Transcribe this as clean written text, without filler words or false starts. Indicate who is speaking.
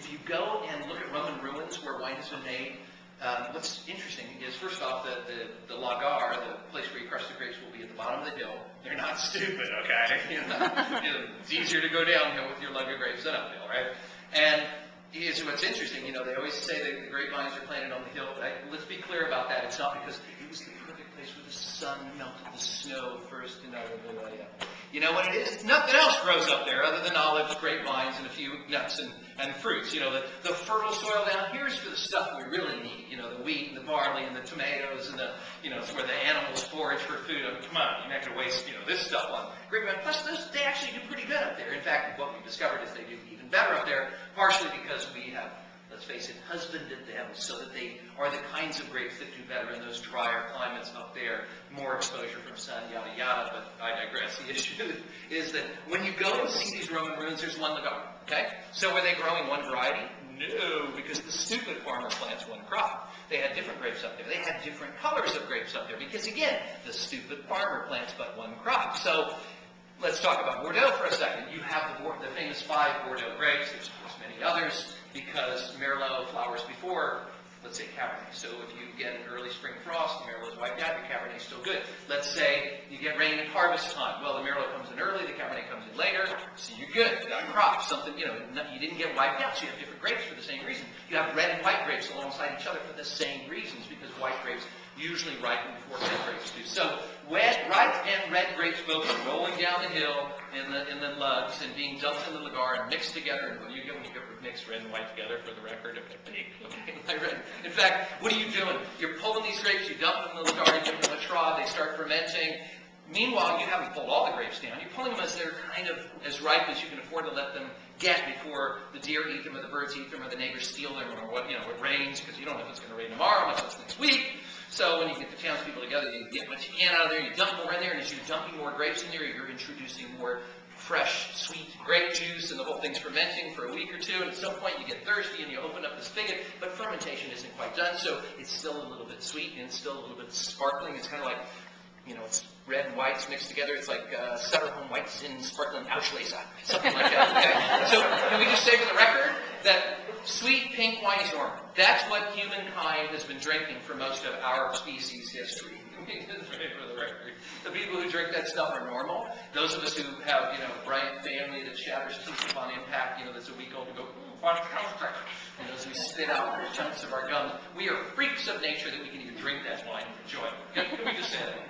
Speaker 1: if you go and look at Roman ruins where wine has been made, what's interesting is, first off, the lagar, the place where you crush the grapes, will be at the bottom of the hill. They're not stupid, okay? It's easier to go downhill with your lug of grapes than uphill, right? And here's what's interesting. The always say that the grapevines are planted on the hill, but let's be clear about that. It's not because it was the perfect place where the sun melted the snow first. You know what it is? Nothing else grows up there other than olives, grapevines, and a few nuts and fruits. The fertile soil down here is for the stuff we really need. The wheat and the barley and the tomatoes and it's where the animals forage for food. Come on, you're not going to waste, this stuff on grapevine. Plus, they actually do pretty good up there. In fact, what we've discovered is they do even better up there, partially because we have, let's face it, husbanded them so that they are the kinds of grapes that do better in those drier climates up there, more exposure from sun, yada yada, but I digress. The issue is that when you go and see these Roman ruins, there's one lagar, okay? So were they growing one variety? No, because the stupid farmer plants one crop. They had different grapes up there. They had different colors of grapes up there because, again, the stupid farmer plants but one crop. So let's talk about Bordeaux for a second. You have the famous 5 Bordeaux grapes. There's, of course, many others because Merlot flowers before, let's say, Cabernet. So if you get an early spring frost, the Merlot's wiped out, your Cabernet's still good. Let's say you get rain at harvest time. Well, the Merlot comes in early, the Cabernet comes in later, so you're good. You got a crop, something, you didn't get wiped out, so you have different grapes for the same reason. You have red and white grapes alongside each other for the same reasons, because white grapes usually ripen before red grapes do. So white and red grapes both are rolling down the hill in the lugs and being dumped in the lagar and mixed together. And what do you get when you mix red and white together, for the record? Okay. In fact, what are you doing? You're pulling these grapes, you dump them in the lagar, you give them a trod, they start fermenting. Meanwhile, you haven't pulled all the grapes down. You're pulling them as they're kind of as ripe as you can afford to let them get before the deer eat them, or the birds eat them, or the neighbors steal them, or it rains, because you don't know if it's going to rain tomorrow, much less next week. So when you get the townspeople together, you get what you can out of there, you dump more in there, and as you're dumping more grapes in there, you're introducing more fresh, sweet grape juice, and the whole thing's fermenting for a week or two, and at some point you get thirsty and you open up the spigot, but fermentation isn't quite done, so it's still a little bit sweet and it's still a little bit sparkling. It's kind of like, it's red and whites mixed together. It's like Sutter Home Whites in sparkling Auslese, something like that. Okay? So can we just say for the record that sweet pink wine is normal? That's what humankind has been drinking for most of our species history. For the record, the people who drink that stuff are normal. Those of us who have, bright family that shatters teeth upon impact, that's a week old, and go, and those who spit out chunks of our gums, we are freaks of nature that we can even drink that wine and enjoy it. Can we just say that?